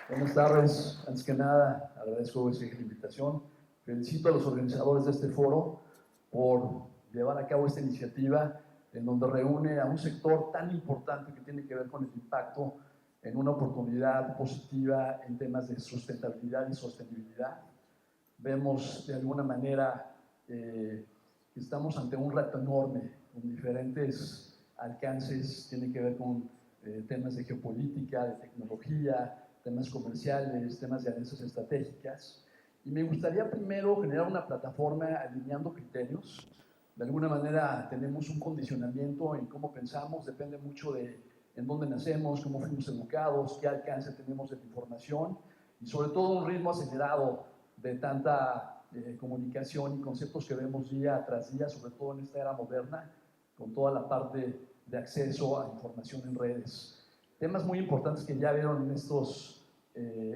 Buenas tardes. Antes que nada, agradezco esa invitación. Felicito a los organizadores de este foro por llevar a cabo esta iniciativa en donde reúne a un sector tan importante que tiene que ver con el impacto en una oportunidad positiva en temas de sustentabilidad y sostenibilidad. Vemos de alguna manera que estamos ante un reto enorme con diferentes alcances, tiene que ver con temas de geopolítica, de tecnología, temas comerciales, temas de alianzas estratégicas. Y me gustaría primero generar una plataforma alineando criterios. De alguna manera tenemos un condicionamiento en cómo pensamos, depende mucho de en dónde nacemos, cómo fuimos educados, qué alcance tenemos de la información y sobre todo un ritmo acelerado de tanta comunicación y conceptos que vemos día tras día, sobre todo en esta era moderna, con toda la parte de acceso a información en redes. Temas muy importantes que ya vieron en estos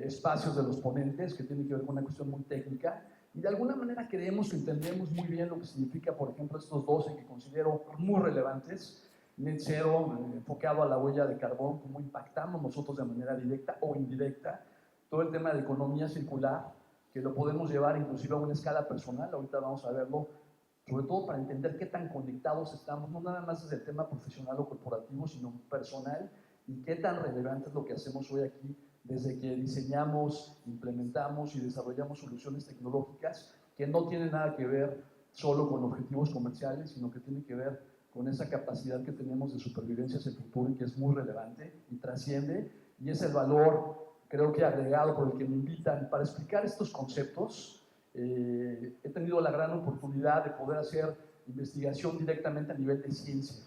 espacios de los ponentes, que tienen que ver con una cuestión muy técnica, y de alguna manera creemos que entendemos muy bien lo que significa, por ejemplo, estos 12 que considero muy relevantes. Net Zero, enfocado a la huella de carbón, cómo impactamos nosotros de manera directa o indirecta, todo el tema de economía circular, que lo podemos llevar inclusive a una escala personal, ahorita vamos a verlo, sobre todo para entender qué tan conectados estamos, no nada más desde el tema profesional o corporativo, sino personal, y qué tan relevante es lo que hacemos hoy aquí, desde que diseñamos, implementamos y desarrollamos soluciones tecnológicas que no tienen nada que ver solo con objetivos comerciales, sino que tienen que ver con esa capacidad que tenemos de supervivencia hacia el futuro y que es muy relevante y trasciende, y es el valor, creo que agregado por el que me invitan para explicar estos conceptos. He tenido la gran oportunidad de poder hacer investigación directamente a nivel de ciencia.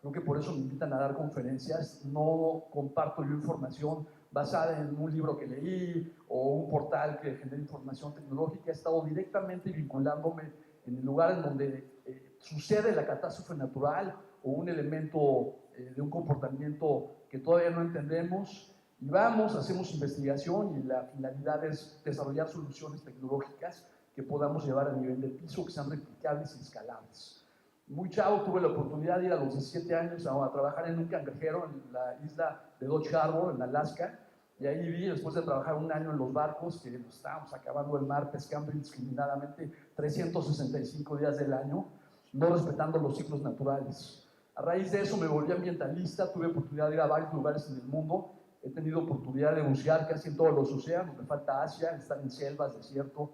Creo que por eso me invitan a dar conferencias. No comparto yo información basada en un libro que leí o un portal que genera información tecnológica. He estado directamente vinculándome en el lugar en donde sucede la catástrofe natural o un elemento de un comportamiento que todavía no entendemos. Y vamos, hacemos investigación y la finalidad es desarrollar soluciones tecnológicas que podamos llevar a nivel de piso, que sean replicables y escalables. Muy chavo tuve la oportunidad de ir a los 17 años a trabajar en un cangrejero en la isla de Dodge Harbor, en Alaska, y ahí vi, después de trabajar un año en los barcos, que nos estábamos acabando el mar, pescando indiscriminadamente 365 días del año, no respetando los ciclos naturales. A raíz de eso me volví ambientalista, tuve oportunidad de ir a varios lugares en el mundo, he tenido oportunidad de bucear casi en todos los océanos, me falta Asia, estar en selvas, desierto,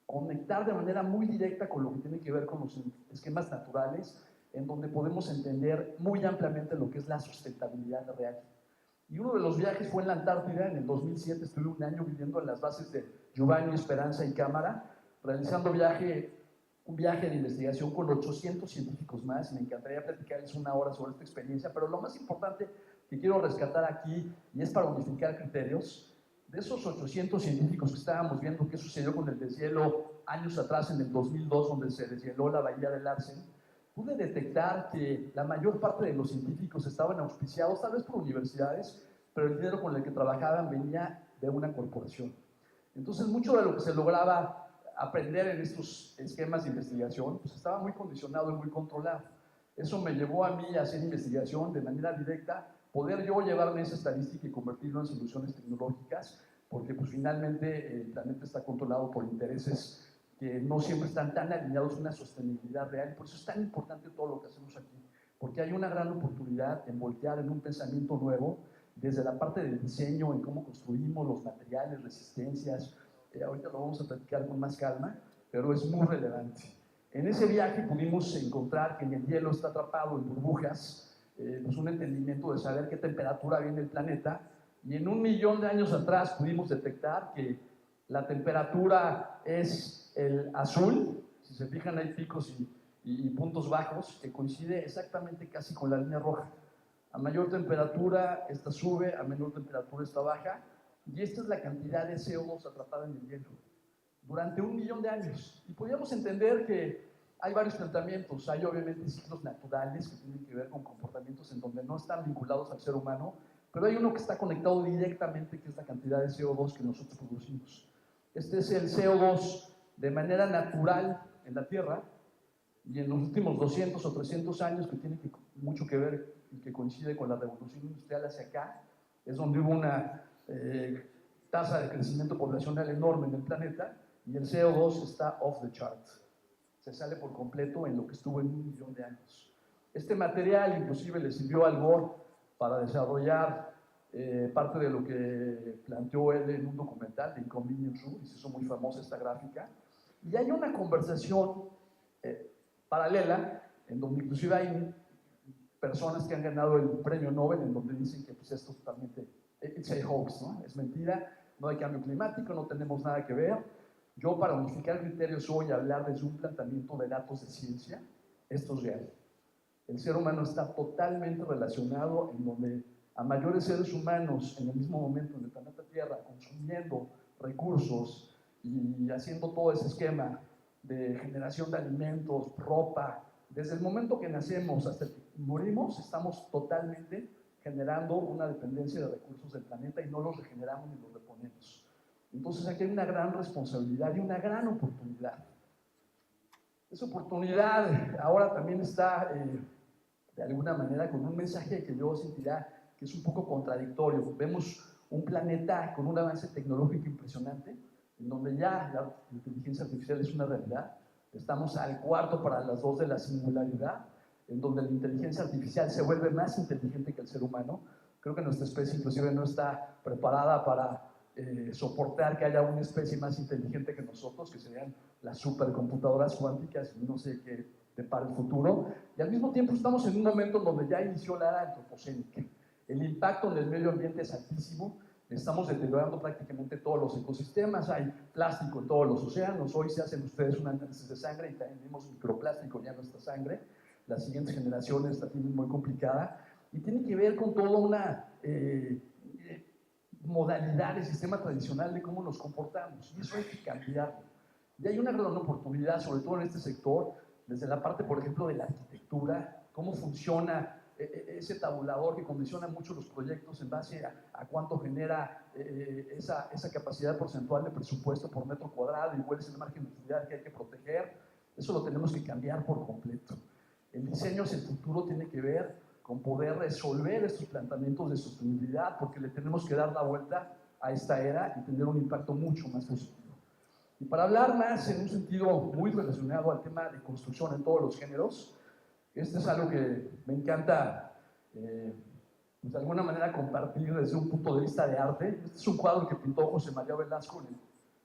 conectar de manera muy directa con lo que tiene que ver con los esquemas naturales, en donde podemos entender muy ampliamente lo que es la sustentabilidad real. Y uno de los viajes fue en la Antártida, en el 2007 estuve un año viviendo en las bases de Giovanni, Esperanza y Cámara, realizando un viaje de investigación con 800 científicos más. Me encantaría platicarles una hora sobre esta experiencia, pero lo más importante que quiero rescatar aquí, y es para unificar criterios, de esos 800 científicos que estábamos viendo qué sucedió con el deshielo años atrás, en el 2002, donde se deshieló la bahía de Larsen, pude detectar que la mayor parte de los científicos estaban auspiciados, tal vez por universidades, pero el dinero con el que trabajaban venía de una corporación. Entonces, mucho de lo que se lograba aprender en estos esquemas de investigación, pues estaba muy condicionado y muy controlado. Eso me llevó a mí a hacer investigación de manera directa, poder yo llevarme esa estadística y convertirlo en soluciones tecnológicas, porque pues finalmente el planeta está controlado por intereses que no siempre están tan alineados a una sostenibilidad real. Por eso es tan importante todo lo que hacemos aquí, porque hay una gran oportunidad en voltear en un pensamiento nuevo, desde la parte del diseño, en cómo construimos los materiales, resistencias. Ahorita lo vamos a platicar con más calma, pero es muy relevante. En ese viaje pudimos encontrar que en el hielo está atrapado en burbujas, pues un entendimiento de saber qué temperatura viene el planeta, y en 1.000.000 de años atrás pudimos detectar que la temperatura es el azul. Si se fijan, hay picos y puntos bajos que coincide exactamente casi con la línea roja. A mayor temperatura esta sube, a menor temperatura esta baja, y esta es la cantidad de CO2 atrapada en el hielo durante 1.000.000 de años. Y podríamos entender que hay varios planteamientos. Hay obviamente ciclos naturales que tienen que ver con comportamientos en donde no están vinculados al ser humano, pero hay uno que está conectado directamente, que es la cantidad de CO2 que nosotros producimos. Este es el CO2 de manera natural en la Tierra, y en los últimos 200 o 300 años, que tiene mucho que ver y que coincide con la revolución industrial hacia acá, es donde hubo una tasa de crecimiento poblacional enorme en el planeta y el CO2 está off the chart. Se sale por completo en lo que estuvo en 1.000.000 de años. Este material inclusive le sirvió al Gore para desarrollar parte de lo que planteó él en un documental de Inconvenient Truth, y se hizo muy famosa esta gráfica. Y hay una conversación paralela en donde inclusive hay personas que han ganado el premio Nobel en donde dicen que pues, esto es totalmente, it's a hoax, ¿no? Es mentira, no hay cambio climático, no tenemos nada que ver. Yo, para unificar criterios hoy, hablar desde un planteamiento de datos de ciencia, esto es real. El ser humano está totalmente relacionado en donde a mayores seres humanos en el mismo momento en el planeta Tierra, consumiendo recursos y haciendo todo ese esquema de generación de alimentos, ropa, desde el momento que nacemos hasta que morimos, estamos totalmente generando una dependencia de recursos del planeta y no los regeneramos ni los reponemos. Entonces aquí hay una gran responsabilidad y una gran oportunidad. Esa oportunidad ahora también está, de alguna manera, con un mensaje que yo sentiría que es un poco contradictorio. Vemos un planeta con un avance tecnológico impresionante, en donde ya la inteligencia artificial es una realidad. Estamos al cuarto para las 2 de la singularidad, en donde la inteligencia artificial se vuelve más inteligente que el ser humano. Creo que nuestra especie inclusive no está preparada para soportar que haya una especie más inteligente que nosotros, que serían las supercomputadoras cuánticas, y no sé qué depara el futuro. Y al mismo tiempo estamos en un momento en donde ya inició la era antropocénica. El impacto en el medio ambiente es altísimo. Estamos deteriorando prácticamente todos los ecosistemas, hay plástico en todos los océanos. Hoy se hacen ustedes un análisis de sangre y también vemos microplástico ya en nuestra sangre. Las siguientes generaciones la tienen muy complicada y tiene que ver con toda una modalidad de sistema tradicional de cómo nos comportamos, y eso hay que cambiarlo. Y hay una gran oportunidad, sobre todo en este sector, desde la parte, por ejemplo, de la arquitectura, cómo funciona ese tabulador que condiciona mucho los proyectos en base a cuánto genera esa capacidad porcentual de presupuesto por metro cuadrado y cuál es el margen de utilidad que hay que proteger. Eso lo tenemos que cambiar por completo. El diseño hacia el futuro tiene que ver con poder resolver estos planteamientos de sostenibilidad, porque le tenemos que dar la vuelta a esta era y tener un impacto mucho más positivo. Y para hablar más en un sentido muy relacionado al tema de construcción en todos los géneros, este es algo que me encanta pues de alguna manera compartir desde un punto de vista de arte. Este es un cuadro que pintó José María Velasco en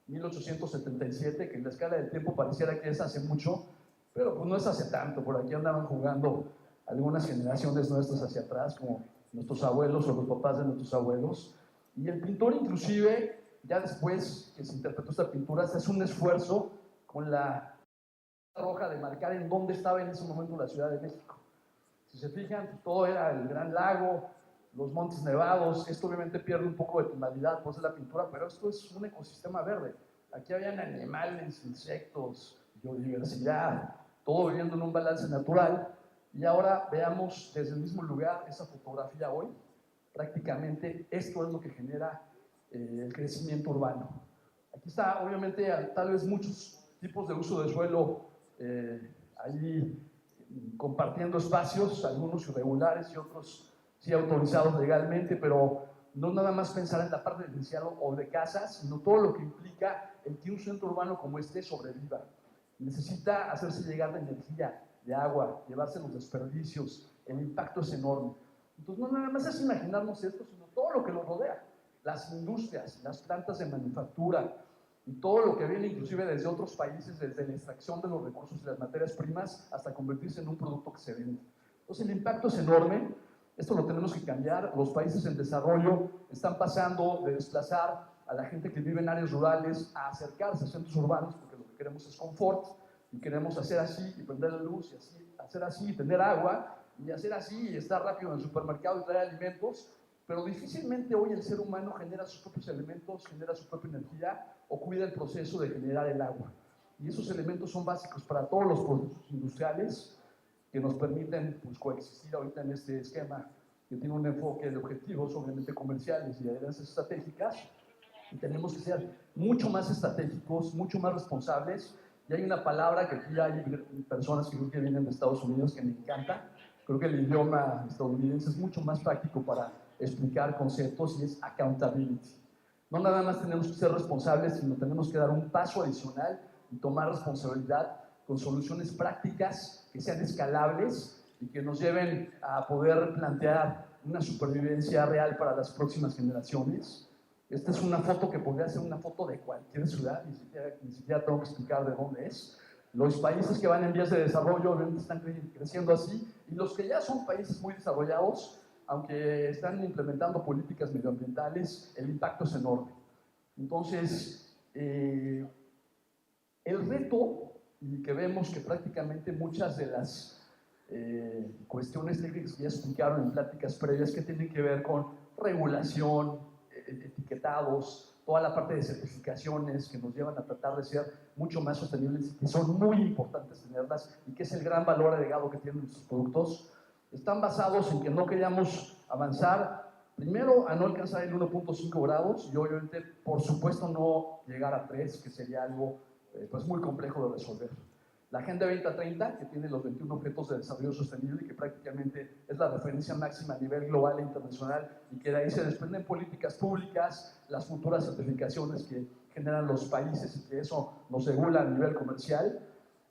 1877, que en la escala del tiempo pareciera que es hace mucho, pero pues no es hace tanto. Por aquí andaban jugando algunas generaciones nuestras hacia atrás, como nuestros abuelos o los papás de nuestros abuelos. Y el pintor inclusive, ya después que se interpretó esta pintura, se hace un esfuerzo con la roja de marcar en dónde estaba en ese momento la Ciudad de México. Si se fijan, pues todo era el Gran Lago, los Montes Nevados. Esto obviamente pierde un poco de tonalidad, pues es la pintura, pero esto es un ecosistema verde. Aquí habían animales, insectos, biodiversidad, todo viviendo en un balance natural. Y ahora veamos desde el mismo lugar esa fotografía hoy. Prácticamente esto es lo que genera el crecimiento urbano. Aquí está, obviamente, tal vez muchos tipos de uso de suelo allí compartiendo espacios, algunos irregulares y otros sí autorizados legalmente, pero no nada más pensar en la parte residencial o de casas, sino todo lo que implica el que un centro urbano como este sobreviva. Necesita hacerse llegar de energía, de agua, llevarse los desperdicios, el impacto es enorme. Entonces no nada más es imaginarnos esto, sino todo lo que lo rodea, las industrias, las plantas de manufactura y todo lo que viene inclusive desde otros países, desde la extracción de los recursos y las materias primas hasta convertirse en un producto que se vende. Entonces el impacto es enorme, esto lo tenemos que cambiar. Los países en desarrollo están pasando de desplazar a la gente que vive en áreas rurales a acercarse a centros urbanos, porque lo que queremos es confort, y queremos hacer así y prender la luz, y así, hacer así y tener agua, y hacer así y estar rápido en el supermercado y traer alimentos, pero difícilmente hoy el ser humano genera sus propios elementos, genera su propia energía o cuida el proceso de generar el agua. Y esos elementos son básicos para todos los procesos industriales que nos permiten pues, coexistir ahorita en este esquema que tiene un enfoque de objetivos obviamente comerciales y de alianzas estratégicas, y tenemos que ser mucho más estratégicos, mucho más responsables. Y hay una palabra que aquí hay personas que creo que vienen de Estados Unidos que me encanta. Creo que el idioma estadounidense es mucho más práctico para explicar conceptos y es accountability. No nada más tenemos que ser responsables, sino tenemos que dar un paso adicional y tomar responsabilidad con soluciones prácticas que sean escalables y que nos lleven a poder plantear una supervivencia real para las próximas generaciones. Esta es una foto que podría ser una foto de cualquier ciudad, ni siquiera tengo que explicar de dónde es. Los países que van en vías de desarrollo obviamente están creciendo así, y los que ya son países muy desarrollados, aunque están implementando políticas medioambientales, el impacto es enorme. Entonces, el reto, y que vemos que prácticamente muchas de las cuestiones técnicas que ya explicaron en pláticas previas que tienen que ver con regulación, etiquetados, toda la parte de certificaciones que nos llevan a tratar de ser mucho más sostenibles, que son muy importantes tenerlas y que es el gran valor agregado que tienen nuestros productos, están basados en que no queríamos avanzar, primero, a no alcanzar el 1.5 grados y obviamente, por supuesto, no llegar a 3, que sería algo pues muy complejo de resolver. La Agenda 2030, que tiene los 21 Objetivos de Desarrollo Sostenible y que prácticamente es la referencia máxima a nivel global e internacional, y que de ahí se desprenden políticas públicas, las futuras certificaciones que generan los países y que eso nos regula a nivel comercial,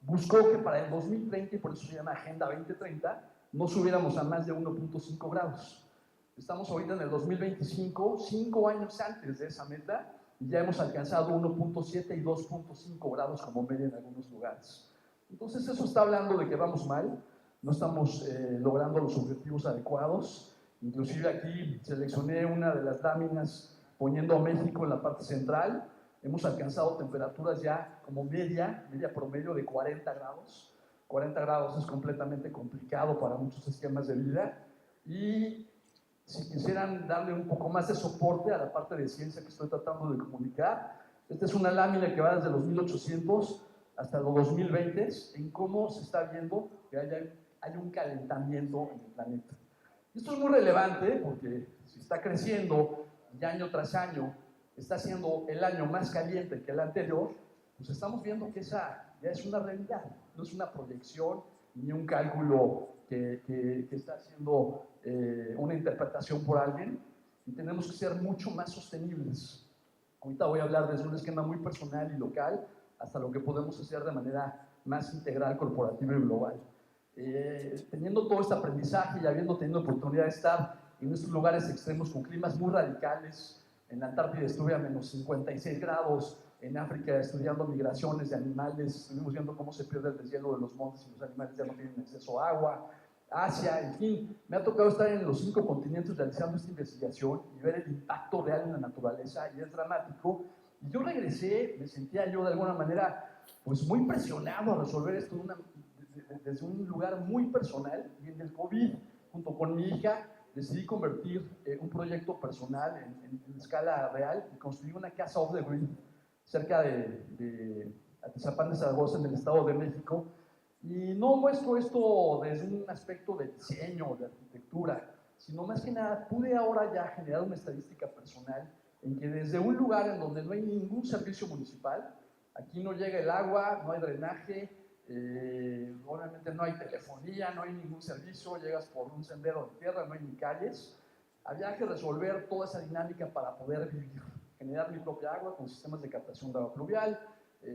buscó que para el 2030, y por eso se llama Agenda 2030, no subiéramos a más de 1.5 grados. Estamos ahorita en el 2025, 5 años antes de esa meta, y ya hemos alcanzado 1.7 y 2.5 grados como media en algunos lugares. Entonces eso está hablando de que vamos mal, no estamos logrando los objetivos adecuados. Inclusive aquí seleccioné una de las láminas poniendo a México en la parte central. Hemos alcanzado temperaturas ya como media promedio de 40 grados. 40 grados es completamente complicado para muchos esquemas de vida. Y si quisieran darle un poco más de soporte a la parte de ciencia que estoy tratando de comunicar, esta es una lámina que va desde los 1800 hasta los 2020 en cómo se está viendo que hay un calentamiento en el planeta. Esto es muy relevante porque si está creciendo y año tras año está siendo el año más caliente que el anterior, pues estamos viendo que esa ya es una realidad, no es una proyección ni un cálculo que está haciendo una interpretación por alguien, y tenemos que ser mucho más sostenibles. Ahorita voy a hablar desde un esquema muy personal y local hasta lo que podemos hacer de manera más integral, corporativa y global. Teniendo todo este aprendizaje y habiendo tenido oportunidad de estar en estos lugares extremos con climas muy radicales, en la Antártida estuve a menos 56 grados, en África estudiando migraciones de animales, estuvimos viendo cómo se pierde el deshielo de los montes y los animales ya no tienen acceso a agua, Asia, en fin, me ha tocado estar en los 5 continentes realizando esta investigación y ver el impacto real en la naturaleza, y es dramático. Y yo regresé, me sentía yo de alguna manera pues muy presionado a resolver esto desde un lugar muy personal, y en el COVID, junto con mi hija, decidí convertir un proyecto personal en escala real y construir una casa off the grid cerca de Atizapán de Zaragoza, en el Estado de México. Y no muestro esto desde un aspecto de diseño, de arquitectura, sino más que nada pude ahora ya generar una estadística personal en que desde un lugar en donde no hay ningún servicio municipal, aquí no llega el agua, no hay drenaje, obviamente no hay telefonía, no hay ningún servicio, llegas por un sendero de tierra, no hay ni calles, había que resolver toda esa dinámica para poder vivir, generar mi propia agua con sistemas de captación de agua pluvial,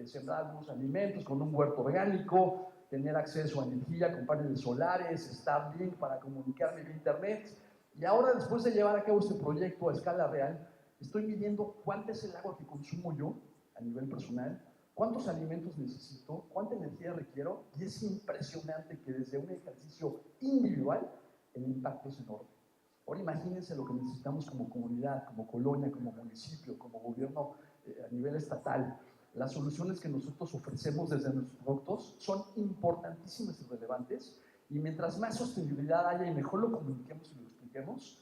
sembrar algunos alimentos con un huerto orgánico, tener acceso a energía con paneles solares, Starlink para comunicarme vía internet. Y ahora, después de llevar a cabo este proyecto a escala real, estoy midiendo cuánto es el agua que consumo yo a nivel personal, cuántos alimentos necesito, cuánta energía requiero, y es impresionante que desde un ejercicio individual el impacto es enorme. Ahora imagínense lo que necesitamos como comunidad, como colonia, como municipio, como gobierno a nivel estatal. Las soluciones que nosotros ofrecemos desde nuestros productos son importantísimas y relevantes, y mientras más sostenibilidad haya y mejor lo comuniquemos y lo expliquemos,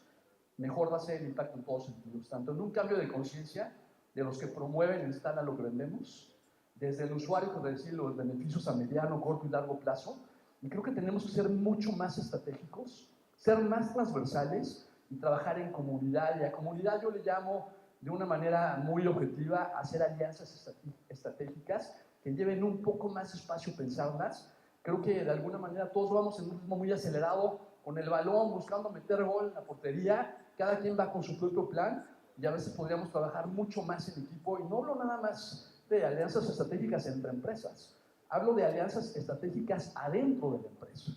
mejor va a ser el impacto en todos sentidos, tanto en un cambio de conciencia de los que promueven e instalan lo que vendemos, desde el usuario, por decir, los beneficios a mediano, corto y largo plazo. Y creo que tenemos que ser mucho más estratégicos, ser más transversales y trabajar en comunidad. Y a comunidad yo le llamo, de una manera muy objetiva, hacer alianzas estratégicas que lleven un poco más espacio pensarlas. Creo que de alguna manera todos vamos en un ritmo muy acelerado, con el balón, buscando meter gol en la portería, cada quien va con su propio plan, y a veces podríamos trabajar mucho más en equipo, y no hablo nada más de alianzas estratégicas entre empresas, hablo de alianzas estratégicas adentro de la empresa.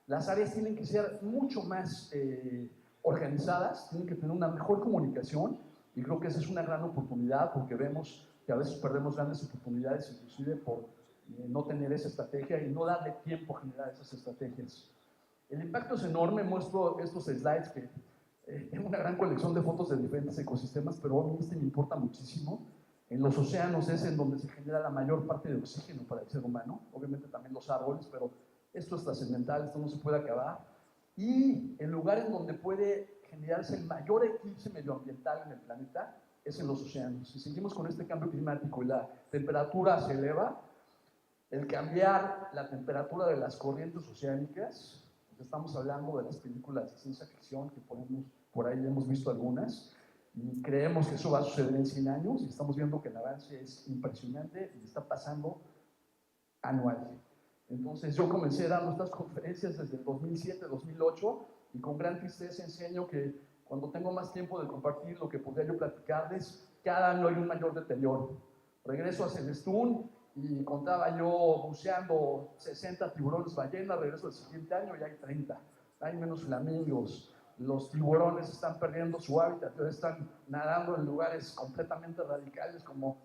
Las áreas tienen que ser mucho más organizadas, tienen que tener una mejor comunicación, y creo que esa es una gran oportunidad, porque vemos que a veces perdemos grandes oportunidades inclusive por no tener esa estrategia y no darle tiempo a generar esas estrategias. El impacto es enorme. Muestro estos slides que tengo una gran colección de fotos de diferentes ecosistemas, pero a mí este me importa muchísimo. En los océanos es en donde se genera la mayor parte de oxígeno para el ser humano, obviamente también los árboles, pero esto es trascendental, esto no se puede acabar. Y el lugar en donde puede generarse el mayor eclipse medioambiental en el planeta es en los océanos. Si seguimos con este cambio climático y la temperatura se eleva, el cambiar la temperatura de las corrientes oceánicas, pues estamos hablando de las películas de ciencia ficción que por ahí hemos visto algunas, y creemos que eso va a suceder en 100 años, y estamos viendo que el avance es impresionante y está pasando anual. Entonces yo comencé dando estas conferencias desde el 2007, 2008, y con gran tristeza enseño que cuando tengo más tiempo de compartir lo que podría yo platicarles, cada año hay un mayor deterioro. Regreso a Celestún y contaba yo buceando 60 tiburones ballenas, regreso el siguiente año y hay 30. Hay menos flamingos, los tiburones están perdiendo su hábitat, están nadando en lugares completamente radicales como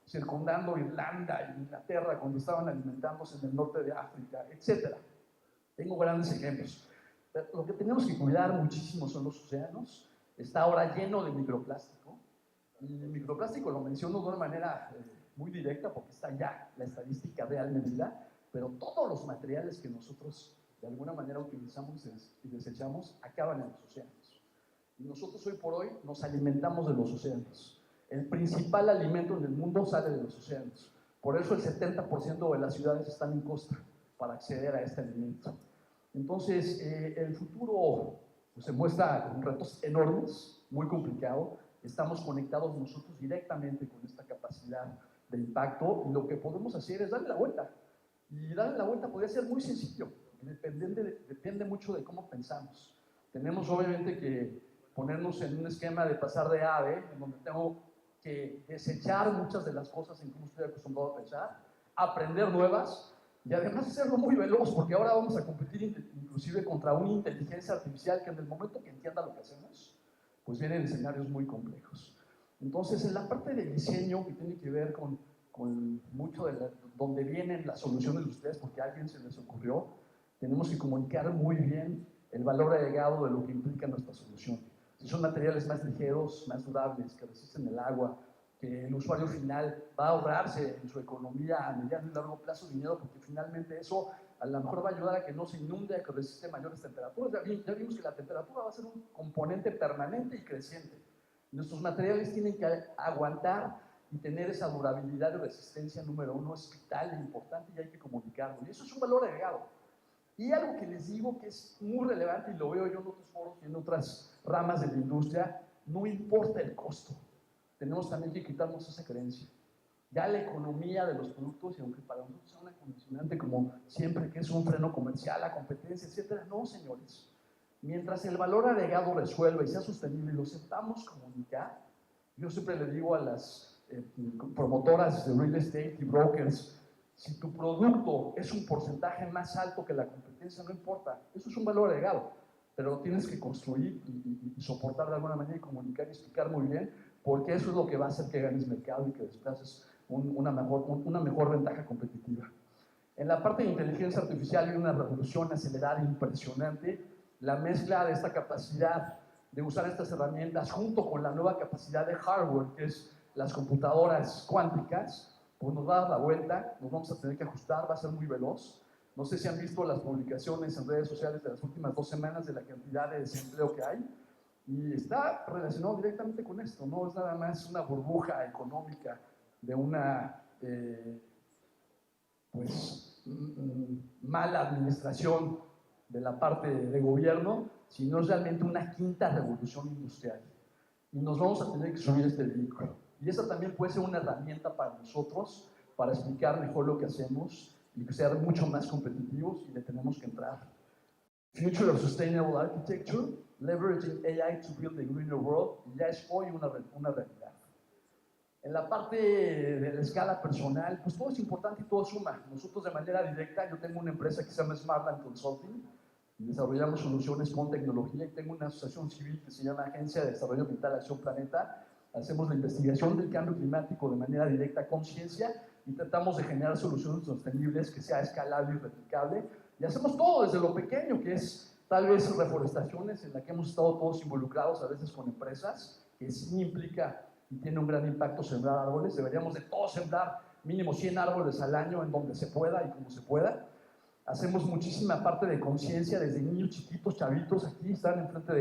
circundando Irlanda e Inglaterra cuando estaban alimentándose en el norte de África, etc. Tengo grandes ejemplos. Lo que tenemos que cuidar muchísimo son los océanos. Está ahora lleno de microplástico. Y el microplástico lo menciono de una manera muy directa porque está ya la estadística real medida, pero todos los materiales que nosotros de alguna manera utilizamos y desechamos acaban en los océanos. Y nosotros hoy por hoy nos alimentamos de los océanos. El principal alimento en el mundo sale de los océanos. Por eso el 70% de las ciudades están en costa para acceder a este alimento. Entonces, el futuro pues, se muestra con retos enormes, muy complicado. Estamos conectados nosotros directamente con esta capacidad de impacto, y lo que podemos hacer es darle la vuelta. Y darle la vuelta podría ser muy sencillo, depende mucho de cómo pensamos. Tenemos obviamente que ponernos en un esquema de pasar de A a B, en donde tengo que desechar muchas de las cosas en cómo estoy acostumbrado a pensar, aprender nuevas, y además hacerlo muy veloz, porque ahora vamos a competir inclusive contra una inteligencia artificial que en el momento que entienda lo que hacemos, pues vienen escenarios muy complejos. Entonces, en la parte de diseño, que tiene que ver con mucho de donde vienen las soluciones de ustedes, porque a alguien se les ocurrió, tenemos que comunicar muy bien el valor agregado de lo que implica nuestra solución. Si son materiales más ligeros, más durables, que resisten el agua, que el usuario final va a ahorrarse en su economía a mediano y largo plazo dinero, porque finalmente eso a lo mejor va a ayudar a que no se inunde, a que resiste mayores temperaturas. Ya vimos que la temperatura va a ser un componente permanente y creciente. Nuestros materiales tienen que aguantar y tener esa durabilidad y resistencia número uno, es vital e importante, y hay que comunicarlo. Y eso es un valor agregado. Y algo que les digo que es muy relevante, y lo veo yo en otros foros y en otras ramas de la industria, no importa el costo. Tenemos también que quitarnos esa creencia. Ya la economía de los productos, y aunque para nosotros sea una condicionante como siempre que es un freno comercial, la competencia, etcétera, no, señores. Mientras el valor agregado resuelva y sea sostenible y lo sepamos comunicar, yo siempre le digo a las promotoras de real estate y brokers, si tu producto es un porcentaje más alto que la competencia, no importa, eso es un valor agregado, pero lo tienes que construir y soportar de alguna manera y comunicar y explicar muy bien, porque eso es lo que va a hacer que ganes mercado y que desplaces una mejor ventaja competitiva. En la parte de inteligencia artificial hay una revolución acelerada impresionante. La mezcla de esta capacidad de usar estas herramientas junto con la nueva capacidad de hardware, que es las computadoras cuánticas, pues nos va a dar la vuelta, nos vamos a tener que ajustar, va a ser muy veloz. No sé si han visto las publicaciones en redes sociales de las últimas 2 semanas de la cantidad de desempleo que hay, y está relacionado directamente con esto, no es nada más una burbuja económica de una mala administración de la parte de gobierno, sino es realmente una quinta revolución industrial. Y nos vamos a tener que subir este vehículo. Y esa también puede ser una herramienta para nosotros, para explicar mejor lo que hacemos y ser mucho más competitivos, y le tenemos que entrar. Future of Sustainable Architecture, Leveraging AI to Build a Greener World, y ya es hoy una realidad. En la parte de la escala personal, pues todo es importante y todo suma. Nosotros de manera directa, yo tengo una empresa que se llama Smartland Consulting, y desarrollamos soluciones con tecnología, y tengo una asociación civil que se llama Agencia de Desarrollo Ambiental Acción Planeta. Hacemos la investigación del cambio climático de manera directa con ciencia y tratamos de generar soluciones sostenibles que sea escalable y replicable. Y hacemos todo desde lo pequeño, que es tal vez reforestaciones en la que hemos estado todos involucrados, a veces con empresas, que sí implica y tiene un gran impacto sembrar árboles. Deberíamos de todos sembrar mínimo 100 árboles al año en donde se pueda y como se pueda. Hacemos muchísima parte de conciencia desde niños chiquitos, chavitos, aquí están enfrente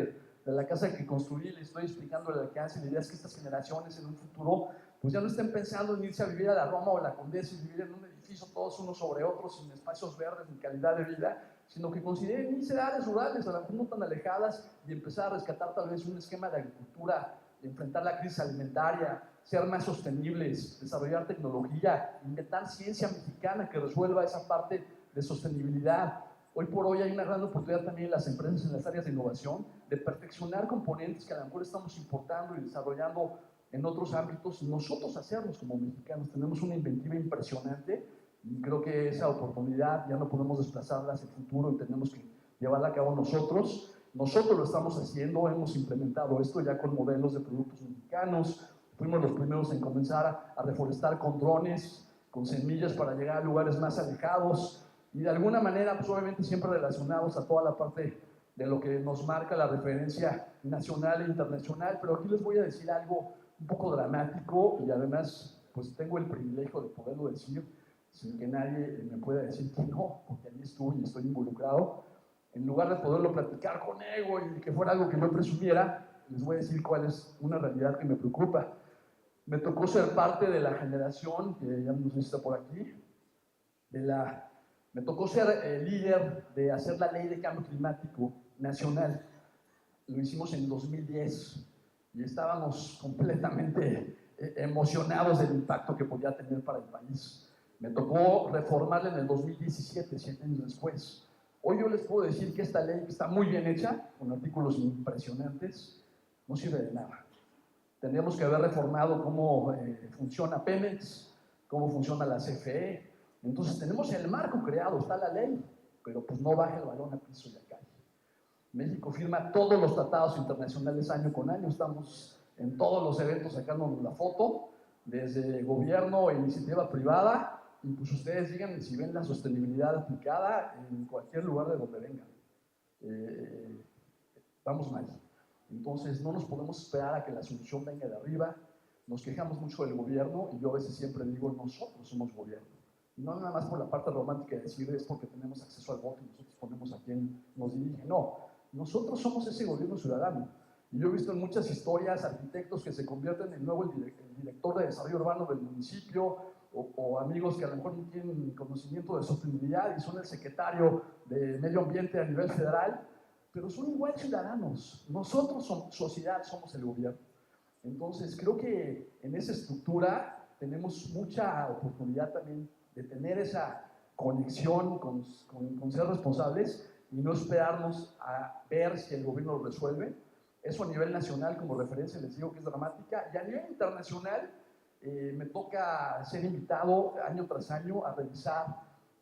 de la casa que construí, les estoy explicando el alcance y la idea es que estas generaciones en un futuro pues ya no estén pensando en irse a vivir a la Roma o a la Condesa y vivir en un edificio todos unos sobre otros, sin espacios verdes ni calidad de vida, sino que consideren irse a áreas rurales, a lo mejor no tan alejadas, y empezar a rescatar tal vez un esquema de agricultura, enfrentar la crisis alimentaria, ser más sostenibles, desarrollar tecnología, inventar ciencia mexicana que resuelva esa parte de sostenibilidad. Hoy por hoy hay una gran oportunidad también en las empresas en las áreas de innovación de perfeccionar componentes que a lo mejor estamos importando y desarrollando en otros ámbitos, y nosotros hacerlos como mexicanos. Tenemos una inventiva impresionante y creo que esa oportunidad ya no podemos desplazarla hacia el futuro y tenemos que llevarla a cabo nosotros. Nosotros lo estamos haciendo, hemos implementado esto ya con modelos de productos mexicanos, fuimos los primeros en comenzar a reforestar con drones, con semillas para llegar a lugares más alejados y de alguna manera, pues obviamente siempre relacionados a toda la parte de lo que nos marca la referencia nacional e internacional, pero aquí les voy a decir algo un poco dramático y además pues tengo el privilegio de poderlo decir sin que nadie me pueda decir que no, porque allí estuve y estoy involucrado. En lugar de poderlo platicar con ego y que fuera algo que no presumiera, les voy a decir cuál es una realidad que me preocupa. Me tocó ser parte de la generación, que ya nos está por aquí, me tocó ser líder de hacer la ley de cambio climático nacional. Lo hicimos en 2010 y estábamos completamente emocionados del impacto que podía tener para el país. Me tocó reformarla en el 2017, 7 años después. Hoy yo les puedo decir que esta ley, que está muy bien hecha, con artículos impresionantes, no sirve de nada. Tendríamos que haber reformado cómo funciona Pemex, cómo funciona la CFE. Entonces tenemos el marco creado, está la ley, pero pues no baja el balón a piso y a calle. México firma todos los tratados internacionales año con año, estamos en todos los eventos sacándonos la foto, desde gobierno e iniciativa privada, y pues ustedes digan si ven la sostenibilidad aplicada en cualquier lugar de donde vengan. Vamos mal. Entonces no nos podemos esperar a que la solución venga de arriba. Nos quejamos mucho del gobierno y yo a veces siempre digo, nosotros somos gobierno. No nada más por la parte romántica de decir es porque tenemos acceso al voto y nosotros ponemos a quien nos dirige. No, nosotros somos ese gobierno ciudadano. Y yo he visto en muchas historias arquitectos que se convierten en nuevo el director de desarrollo urbano del municipio o amigos que a lo mejor no tienen conocimiento de sostenibilidad y son el secretario de medio ambiente a nivel federal, pero son igual ciudadanos. Nosotros somos sociedad, somos el gobierno. Entonces creo que en esa estructura tenemos mucha oportunidad también de tener esa conexión con ser responsables y no esperarnos a ver si el gobierno lo resuelve. Eso a nivel nacional, como referencia, les digo que es dramática. Y a nivel internacional, me toca ser invitado año tras año a revisar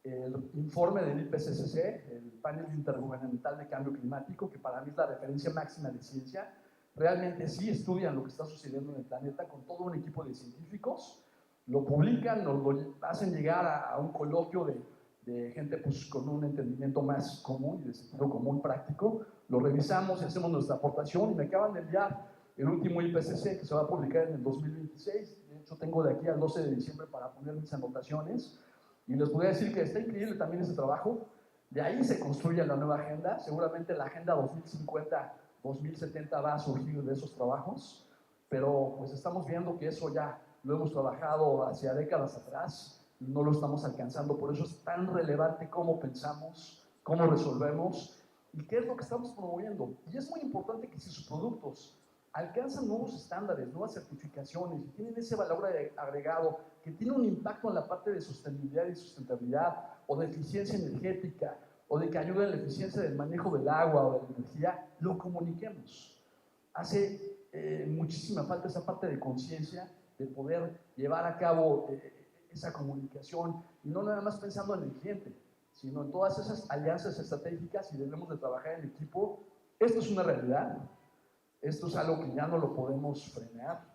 el informe del IPCC, el Panel Intergubernamental de Cambio Climático, que para mí es la referencia máxima de ciencia. Realmente sí estudian lo que está sucediendo en el planeta con todo un equipo de científicos, lo publican, lo hacen llegar a un coloquio de gente pues, con un entendimiento más común y de sentido común práctico, lo revisamos y hacemos nuestra aportación y me acaban de enviar el último IPCC que se va a publicar en el 2026, de hecho tengo de aquí al 12 de diciembre para poner mis anotaciones y les podría decir que está increíble también ese trabajo, de ahí se construye la nueva agenda, seguramente la agenda 2050-2070 va a surgir de esos trabajos, pero pues estamos viendo que eso ya lo hemos trabajado hacia décadas atrás y no lo estamos alcanzando. Por eso es tan relevante cómo pensamos, cómo resolvemos y qué es lo que estamos promoviendo. Y es muy importante que si sus productos alcanzan nuevos estándares, nuevas certificaciones y tienen ese valor agregado que tiene un impacto en la parte de sostenibilidad y sustentabilidad o de eficiencia energética o o de que ayude en la eficiencia del manejo del agua o de la energía, lo comuniquemos. Hace muchísima falta esa parte de conciencia, de poder llevar a cabo esa comunicación, y no nada más pensando en el cliente, sino en todas esas alianzas estratégicas, y debemos de trabajar en equipo. Esto es una realidad, esto es algo que ya no lo podemos frenar,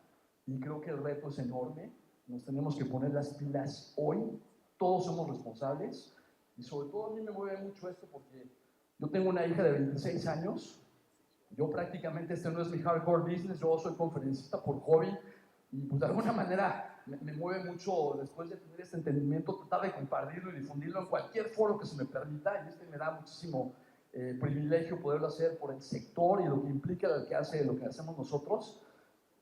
y creo que el reto es enorme. Nos tenemos que poner las pilas hoy, todos somos responsables, y sobre todo a mí me mueve mucho esto porque yo tengo una hija de 26 años, yo prácticamente este no es mi hardcore business, yo soy conferencista por hobby, y pues de alguna manera me mueve mucho, después de tener este entendimiento, tratar de compartirlo y difundirlo en cualquier foro que se me permita, y me da muchísimo privilegio poderlo hacer por el sector y lo que implica lo que hacemos nosotros.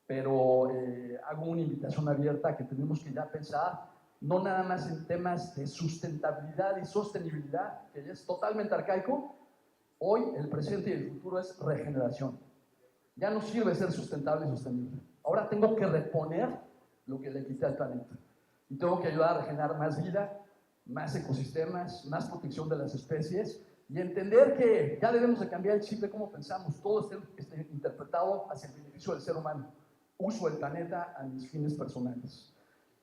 Pero hago una invitación abierta a que tenemos que ya pensar no nada más en temas de sustentabilidad y sostenibilidad, que ya es totalmente arcaico. Hoy el presente y el futuro es regeneración. Ya no sirve ser sustentable y sostenible. Ahora tengo que reponer lo que le quité al planeta. Y tengo que ayudar a regenerar más vida, más ecosistemas, más protección de las especies, y entender que ya debemos de cambiar el chip de cómo pensamos. Todo esté interpretado hacia el beneficio del ser humano. Uso del planeta a mis fines personales.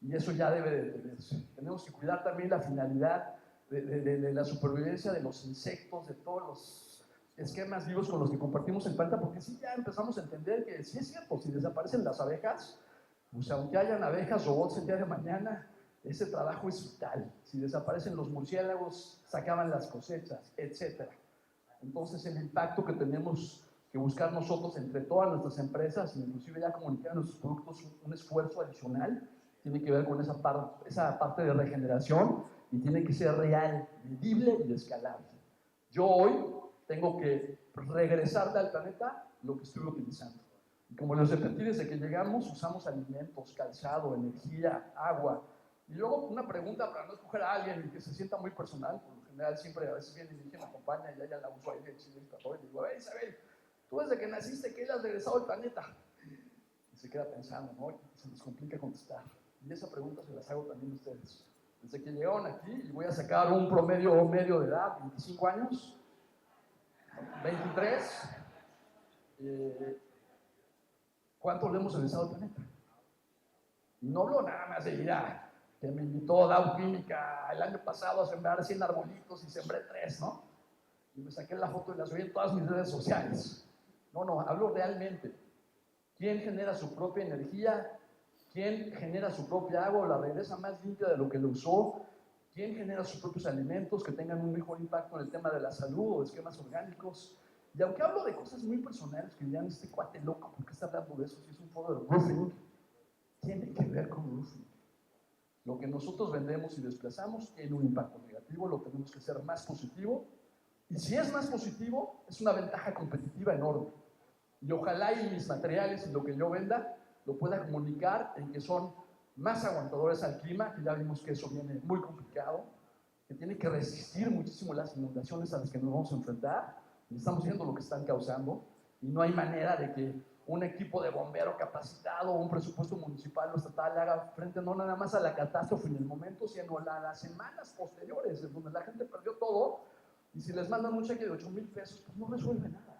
Y eso ya debe detenerse. Tenemos que cuidar también la finalidad de la supervivencia de los insectos, de todos los esquemas vivos con los que compartimos el planeta, porque sí ya empezamos a entender que sí es cierto, si desaparecen las abejas, pues aunque hayan abejas robots el día de mañana, ese trabajo es vital. Si desaparecen los murciélagos, se acaban las cosechas, etc. Entonces el impacto que tenemos que buscar nosotros entre todas nuestras empresas, inclusive ya comunicar nuestros productos, un esfuerzo adicional, tiene que ver con esa parte de regeneración, y tiene que ser real, medible y escalable. Yo hoy tengo que regresarle al planeta lo que estoy utilizando. Y como les repetí, desde que llegamos usamos alimentos, calzado, energía, agua. Y luego una pregunta para no escoger a alguien que se sienta muy personal, por lo general siempre a veces viene y me acompaña y ella la uso ahí de chile y digo, a ver Isabel, tú desde que naciste, ¿qué le has regresado al planeta? Y se queda pensando, ¿no? Y se nos complica contestar. Y esa pregunta se las hago también a ustedes. Desde que llegaron aquí, y voy a sacar un promedio medio de edad, 25 años, 23, ¿cuánto le hemos regresado al planeta? Y no hablo nada más de ir a, que me invitó Dow Química el año pasado a sembrar 100 arbolitos y sembré 3, ¿no? Y me saqué la foto y la subí en todas mis redes sociales. No, hablo realmente. ¿Quién genera su propia energía? ¿Quién genera su propia agua o la regresa más limpia de lo que lo usó? ¿Quién genera sus propios alimentos que tengan un mejor impacto en el tema de la salud o de esquemas orgánicos? Y aunque hablo de cosas muy personales que dirán, este cuate loco, ¿por qué está hablando de eso si es un foro de roofing? Tiene que ver con roofing. Lo que nosotros vendemos y desplazamos tiene un impacto negativo, lo tenemos que hacer más positivo. Y si es más positivo, es una ventaja competitiva enorme. Y ojalá y mis materiales y lo que yo venda lo pueda comunicar en que son más aguantadores al clima, que ya vimos que eso viene muy complicado, que tiene que resistir muchísimo las inundaciones a las que nos vamos a enfrentar, y estamos viendo lo que están causando, y no hay manera de que un equipo de bombero capacitado o un presupuesto municipal o estatal haga frente no nada más a la catástrofe en el momento, sino a las semanas posteriores, en donde la gente perdió todo, y si les mandan un cheque de 8,000 pesos, pues no resuelve nada.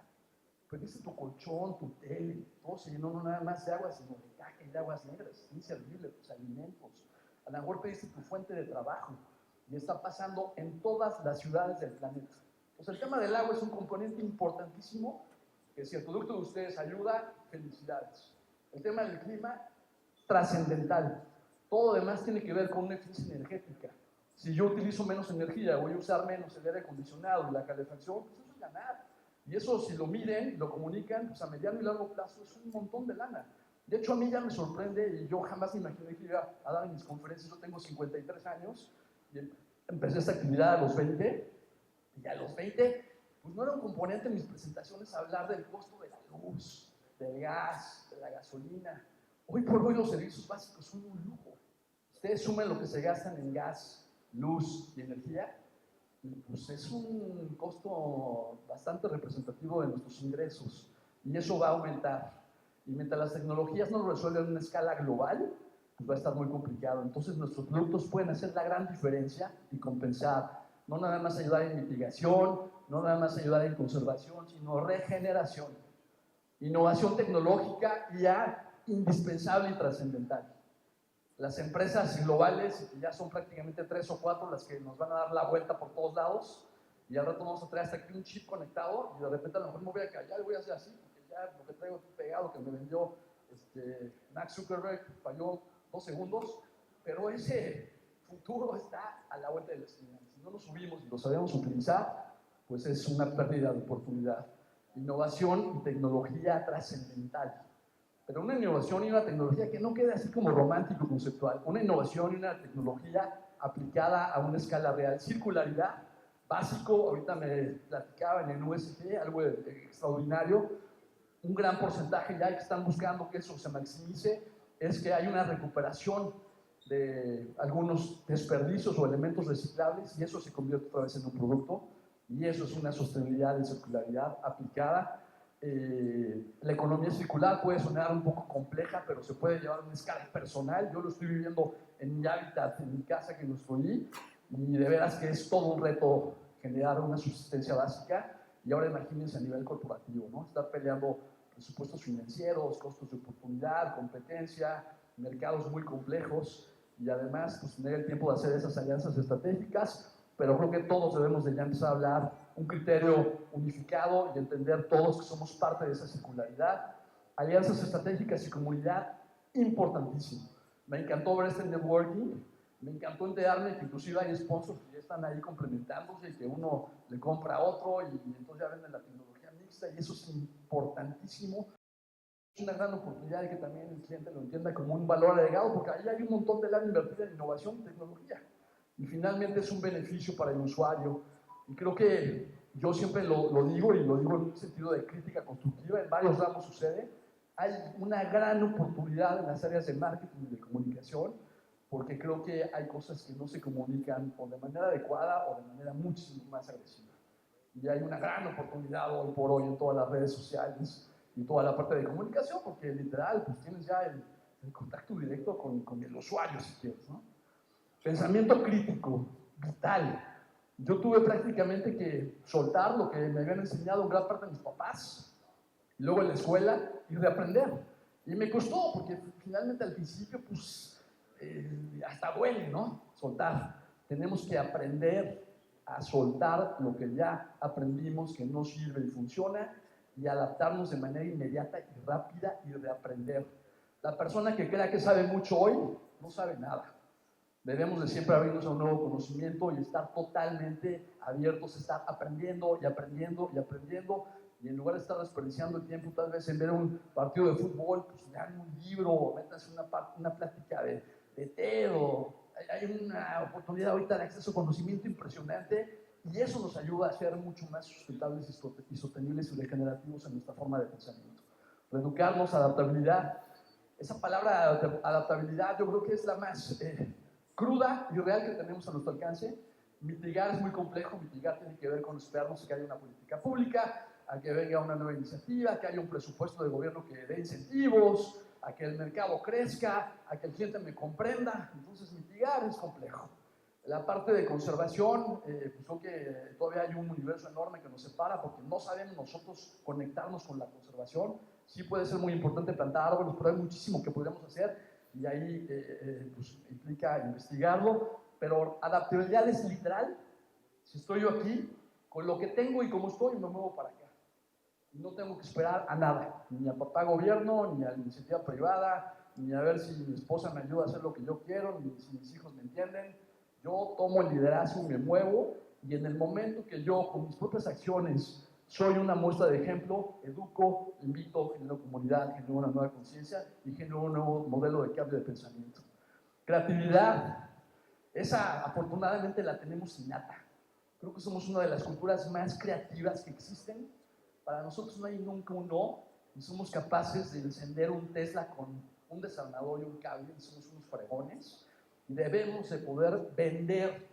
Perdiste tu colchón, tu tele, todo se llenó no nada más de agua, sino de caca y de aguas negras, es inservible, tus alimentos. A lo mejor pediste tu fuente de trabajo, y está pasando en todas las ciudades del planeta. Entonces el tema del agua es un componente importantísimo, que si el producto de ustedes ayuda, felicidades. El tema del clima, trascendental. Todo lo demás tiene que ver con una eficiencia energética. Si yo utilizo menos energía, voy a usar menos el aire acondicionado y la calefacción, pues eso es ganar. Y eso, si lo miden, lo comunican, pues a mediano y largo plazo es un montón de lana. De hecho, a mí ya me sorprende, y yo jamás me imaginé que iba a dar en mis conferencias. Yo tengo 53 años y empecé esta actividad a los 20, y a los 20, pues no era un componente en mis presentaciones hablar del costo de la luz, del gas, de la gasolina. Hoy por hoy los servicios básicos son un lujo. Ustedes sumen lo que se gastan en gas, luz y energía, pues es un costo bastante representativo de nuestros ingresos, y eso va a aumentar. Y mientras las tecnologías no lo resuelven en una escala global, pues va a estar muy complicado. Entonces nuestros productos pueden hacer la gran diferencia y compensar no nada más ayudar en mitigación, no nada más ayudar en conservación, sino regeneración, innovación tecnológica ya indispensable y trascendental. Las empresas globales, ya son prácticamente 3 o 4 las que nos van a dar la vuelta por todos lados, y al rato vamos a traer hasta aquí un chip conectado, y de repente a lo mejor me voy a callar y voy a hacer así, porque ya lo que traigo aquí pegado, que me vendió Mark Zuckerberg, falló 2 segundos, pero ese futuro está a la vuelta de la esquina. Si no lo subimos y lo sabemos utilizar, pues es una pérdida de oportunidad. Innovación y tecnología trascendental. Pero una innovación y una tecnología que no quede así como romántico conceptual, una innovación y una tecnología aplicada a una escala real. Circularidad, básico, ahorita me platicaban en USG, algo extraordinario, un gran porcentaje ya que están buscando que eso se maximice, es que hay una recuperación de algunos desperdicios o elementos reciclables y eso se convierte otra vez en un producto, y eso es una sostenibilidad de circularidad aplicada. La economía circular puede sonar un poco compleja, pero se puede llevar a una escala personal. Yo lo estoy viviendo en mi hábitat, en mi casa que construí, y de veras que es todo un reto generar una subsistencia básica. Y ahora imagínense a nivel corporativo, ¿no? Estar peleando presupuestos financieros, costos de oportunidad, competencia, mercados muy complejos, y además pues, tener el tiempo de hacer esas alianzas estratégicas. Pero creo que todos debemos de ya empezar a hablar un criterio unificado y entender todos que somos parte de esa circularidad. Alianzas estratégicas y comunidad, importantísimo. Me encantó ver este networking, me encantó enterarme que inclusive hay sponsors que ya están ahí complementándose y que uno le compra a otro y entonces ya venden la tecnología mixta, y eso es importantísimo. Es una gran oportunidad de que también el cliente lo entienda como un valor agregado, porque ahí hay un montón de lana invertida en innovación y tecnología. Y finalmente es un beneficio para el usuario. Y creo que yo siempre lo digo, y lo digo en un sentido de crítica constructiva, en varios ramos sucede, hay una gran oportunidad en las áreas de marketing y de comunicación, porque creo que hay cosas que no se comunican o de manera adecuada o de manera muchísimo más agresiva. Y hay una gran oportunidad hoy por hoy en todas las redes sociales y toda la parte de comunicación, porque literal, pues tienes ya el contacto directo con el usuario, si quieres, ¿no? Pensamiento crítico, vital. Yo tuve prácticamente que soltar lo que me habían enseñado en gran parte de mis papás, y luego en la escuela, y reaprender. Y me costó, porque finalmente al principio, pues, hasta duele, ¿no? Soltar. Tenemos que aprender a soltar lo que ya aprendimos que no sirve y funciona, y adaptarnos de manera inmediata y rápida y reaprender. La persona que crea que sabe mucho hoy, no sabe nada. Debemos de siempre abrirnos a un nuevo conocimiento y estar totalmente abiertos a estar aprendiendo y aprendiendo y aprendiendo, y en lugar de estar desperdiciando el tiempo tal vez en ver un partido de fútbol, pues lean un libro, métanse una plática de TED, hay una oportunidad ahorita de acceso a conocimiento impresionante, y eso nos ayuda a ser mucho más sustentables y sostenibles y regenerativos en nuestra forma de pensamiento. Reeducarnos, adaptabilidad. Esa palabra adaptabilidad yo creo que es la más cruda y real que tenemos a nuestro alcance. Mitigar es muy complejo. Mitigar tiene que ver con esperarnos que haya una política pública, a que venga una nueva iniciativa, a que haya un presupuesto de gobierno que dé incentivos, a que el mercado crezca, a que el cliente me comprenda. Entonces mitigar es complejo. La parte de conservación, pues creo que todavía hay un universo enorme que nos separa, porque no sabemos nosotros conectarnos con la conservación. Sí puede ser muy importante plantar árboles, pero hay muchísimo que podríamos hacer, y ahí pues, implica investigarlo. Pero adaptabilidad es literal. Si estoy yo aquí, con lo que tengo y como estoy, me muevo para acá. Y no tengo que esperar a nada, ni a papá gobierno, ni a la iniciativa privada, ni a ver si mi esposa me ayuda a hacer lo que yo quiero, ni si mis hijos me entienden. Yo tomo el liderazgo, me muevo, y en el momento que yo, con mis propias acciones, soy una muestra de ejemplo, educo, invito, genero comunidad, genero una nueva conciencia y genero un nuevo modelo de cambio de pensamiento. Creatividad, esa afortunadamente la tenemos innata. Creo que somos una de las culturas más creativas que existen. Para nosotros no hay nunca un no, y somos capaces de encender un Tesla con un desarmador y un cable, y somos unos fregones, y debemos de poder vender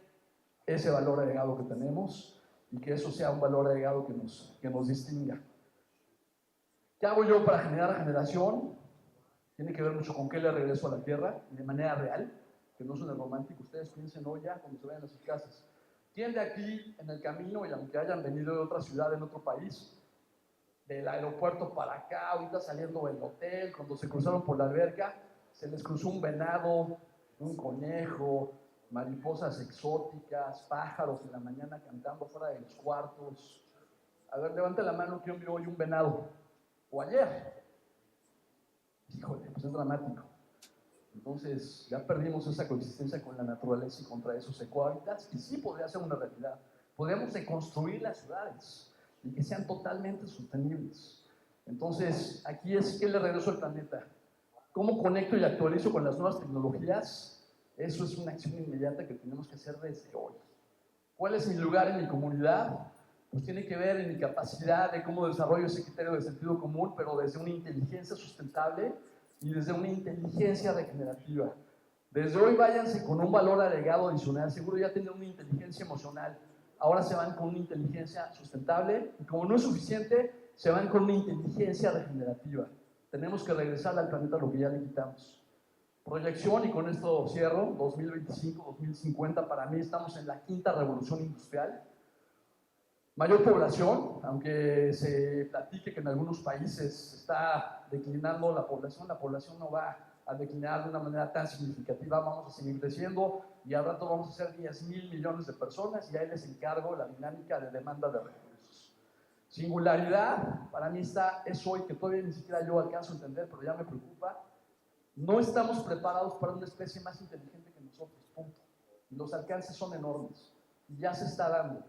ese valor agregado que tenemos, y que eso sea un valor agregado que nos distinga. ¿Qué hago yo para generar generación? Tiene que ver mucho con qué le regreso a la tierra, y de manera real, que no suene romántico. Ustedes piensen hoy ya cuando se vayan a sus casas, ¿Quién de aquí en el camino, y aunque hayan venido de otra ciudad, en otro país, del aeropuerto para acá, ahorita saliendo del hotel, cuando se cruzaron por la alberca, se les cruzó un venado, un conejo, mariposas exóticas, pájaros en la mañana cantando fuera de los cuartos? A ver, levante la mano, ¿quién vio hoy un venado? O ayer. Híjole, pues es dramático. Entonces, ya perdimos esa coexistencia con la naturaleza y contra esos ecohábitats, y sí podría ser una realidad. Podríamos reconstruir las ciudades y que sean totalmente sostenibles. Entonces, aquí es que le regreso al planeta. ¿Cómo conecto y actualizo con las nuevas tecnologías? Eso es una acción inmediata que tenemos que hacer desde hoy. ¿Cuál es mi lugar en mi comunidad? Pues tiene que ver en mi capacidad de cómo desarrollo ese criterio de sentido común, pero desde una inteligencia sustentable y desde una inteligencia regenerativa. Desde hoy váyanse con un valor agregado adicional. Seguro ya tienen una inteligencia emocional. Ahora se van con una inteligencia sustentable y como no es suficiente, se van con una inteligencia regenerativa. Tenemos que regresar al planeta lo que ya le quitamos. Proyección, y con esto cierro, 2025-2050, para mí estamos en la quinta revolución industrial. Mayor población, aunque se platique que en algunos países está declinando la población no va a declinar de una manera tan significativa, vamos a seguir creciendo y al rato vamos a ser 10,000 millones de personas y ahí les encargo la dinámica de demanda de recursos. Singularidad, para mí es hoy que todavía ni siquiera yo alcanzo a entender, pero ya me preocupa. No estamos preparados para una especie más inteligente que nosotros, punto. Y los alcances son enormes y ya se está dando.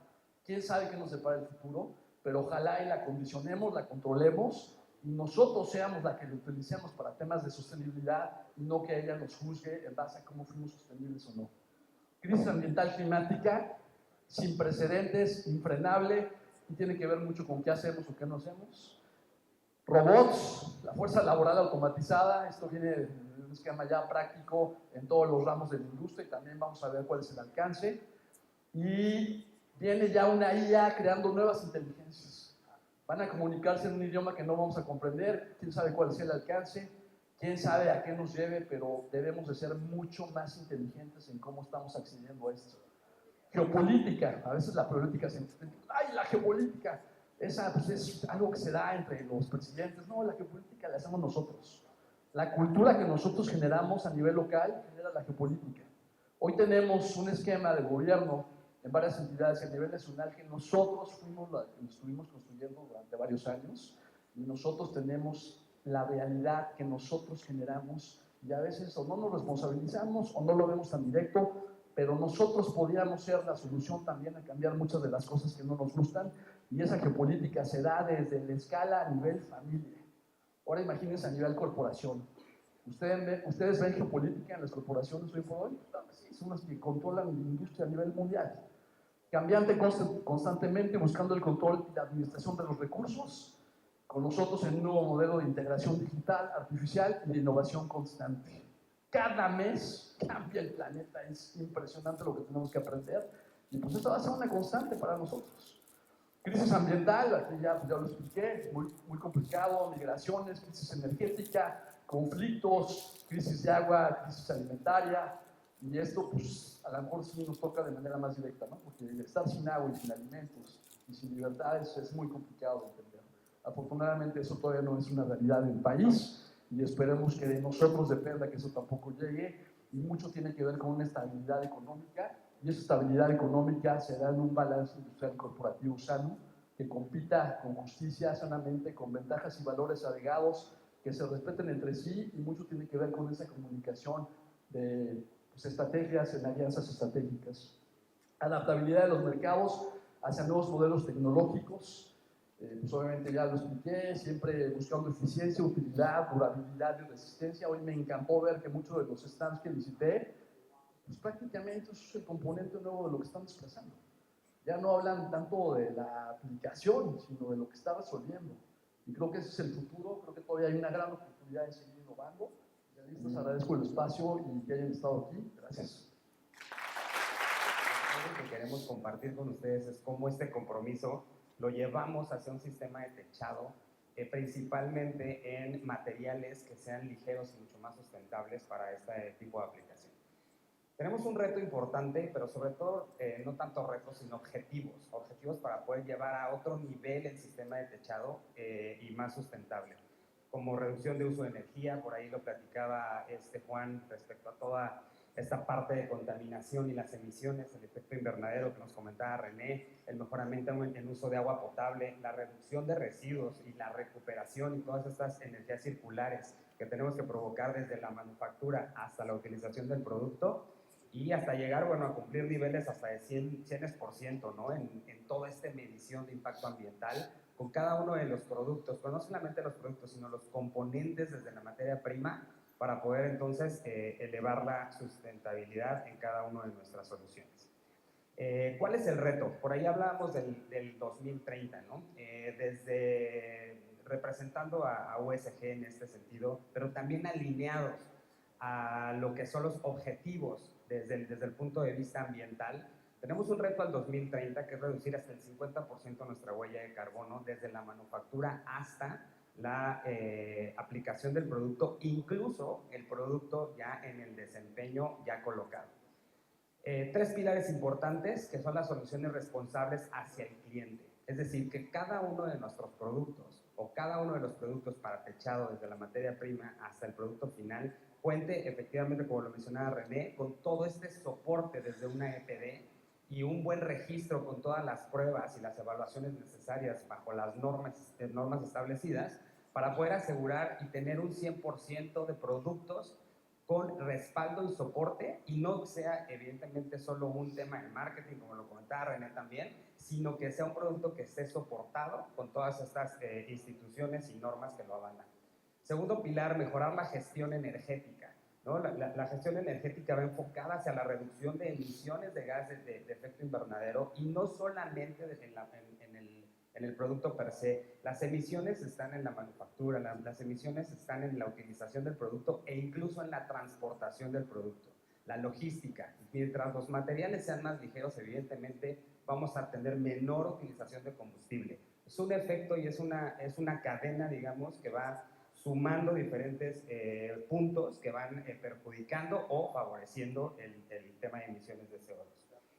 ¿Quién sabe qué nos depara el futuro? Pero ojalá y la condicionemos, la controlemos y nosotros seamos la que la utilicemos para temas de sostenibilidad y no que ella nos juzgue en base a cómo fuimos sostenibles o no. Crisis ambiental climática sin precedentes, infrenable, y tiene que ver mucho con qué hacemos o qué no hacemos. Robots, la fuerza laboral automatizada, esto viene de un esquema ya práctico en todos los ramos de la industria y también vamos a ver cuál es el alcance. Y viene ya una IA creando nuevas inteligencias. Van a comunicarse en un idioma que no vamos a comprender, quién sabe cuál es el alcance, quién sabe a qué nos lleve, pero debemos de ser mucho más inteligentes en cómo estamos accediendo a esto. Geopolítica, a veces la política se entiende, ¡ay, la geopolítica! Esa pues, es algo que se da entre los presidentes. No, la geopolítica la hacemos nosotros. La cultura que nosotros generamos a nivel local genera la geopolítica. Hoy tenemos un esquema de gobierno en varias entidades a nivel nacional que nosotros fuimos la que estuvimos construyendo durante varios años y nosotros tenemos la realidad que nosotros generamos y a veces o no nos responsabilizamos o no lo vemos tan directo, pero nosotros podríamos ser la solución también a cambiar muchas de las cosas que no nos gustan y esa geopolítica se da desde la escala a nivel familia. Ahora imagínense a nivel corporación. ¿Ustedes ven geopolítica en las corporaciones hoy por hoy? Sí, son las que controlan la industria a nivel mundial. Cambiante constantemente, buscando el control y la administración de los recursos, con nosotros en un nuevo modelo de integración digital, artificial y de innovación constante. Cada mes cambia el planeta, es impresionante lo que tenemos que aprender y pues esto va a ser una constante para nosotros. Crisis ambiental, aquí ya lo expliqué, muy complicado, migraciones, crisis energética, conflictos, crisis de agua, crisis alimentaria, y esto pues a lo mejor sí nos toca de manera más directa, ¿no? Porque estar sin agua y sin alimentos y sin libertades es muy complicado de entender. Afortunadamente eso todavía no es una realidad en el país y esperemos que de nosotros dependa que eso tampoco llegue, y mucho tiene que ver con una estabilidad económica, y esa estabilidad económica se da en un balance industrial corporativo sano, que compita con justicia, sanamente, con ventajas y valores agregados, que se respeten entre sí, y mucho tiene que ver con esa comunicación de pues, estrategias en alianzas estratégicas. Adaptabilidad de los mercados hacia nuevos modelos tecnológicos, pues obviamente ya lo expliqué, siempre buscando eficiencia, utilidad, durabilidad y resistencia. Hoy me encantó ver que muchos de los stands que visité, pues prácticamente eso es el componente nuevo de lo que están desplazando. Ya no hablan tanto de la aplicación, sino de lo que está resolviendo. Y creo que ese es el futuro, creo que todavía hay una gran oportunidad de seguir innovando. Ya les agradezco el espacio y que hayan estado aquí. Gracias. Lo que queremos compartir con ustedes es cómo este compromiso lo llevamos hacia un sistema de techado, principalmente en materiales que sean ligeros y mucho más sustentables para este tipo de aplicación. Tenemos un reto importante, pero sobre todo no tanto retos, sino objetivos. Objetivos para poder llevar a otro nivel el sistema de techado y más sustentable. Como reducción de uso de energía, por ahí lo platicaba Juan respecto a toda esta parte de contaminación y las emisiones, el efecto invernadero que nos comentaba René, el mejoramiento en uso de agua potable, la reducción de residuos y la recuperación y todas estas energías circulares que tenemos que provocar desde la manufactura hasta la utilización del producto y hasta llegar, bueno, a cumplir niveles hasta de 100%, ¿no? En toda esta medición de impacto ambiental con cada uno de los productos, pero no solamente los productos, sino los componentes desde la materia prima para poder entonces elevar la sustentabilidad en cada una de nuestras soluciones. ¿Cuál es el reto? Por ahí hablábamos del 2030, ¿no? Desde representando a USG en este sentido, pero también alineados a lo que son los objetivos desde el punto de vista ambiental. Tenemos un reto al 2030 que es reducir hasta el 50% nuestra huella de carbono desde la manufactura hasta la aplicación del producto, incluso el producto ya en el desempeño ya colocado. Tres pilares importantes que son las soluciones responsables hacia el cliente. Es decir, que cada uno de nuestros productos o cada uno de los productos para techado desde la materia prima hasta el producto final cuente efectivamente, como lo mencionaba René, con todo este soporte desde una EPD y un buen registro con todas las pruebas y las evaluaciones necesarias bajo las normas establecidas para poder asegurar y tener un 100% de productos con respaldo y soporte y no sea evidentemente solo un tema de marketing, como lo comentaba René también, sino que sea un producto que esté soportado con todas estas instituciones y normas que lo avalan. Segundo pilar, mejorar la gestión energética, ¿no? La gestión energética va enfocada hacia la reducción de emisiones de gases de efecto invernadero y no solamente en el producto per se. Las emisiones están en la manufactura, las emisiones están en la utilización del producto e incluso en la transportación del producto. La logística, mientras los materiales sean más ligeros, evidentemente vamos a tener menor utilización de combustible. Es un efecto y es una cadena, digamos, que va sumando diferentes puntos que van perjudicando o favoreciendo el tema de emisiones de CO2.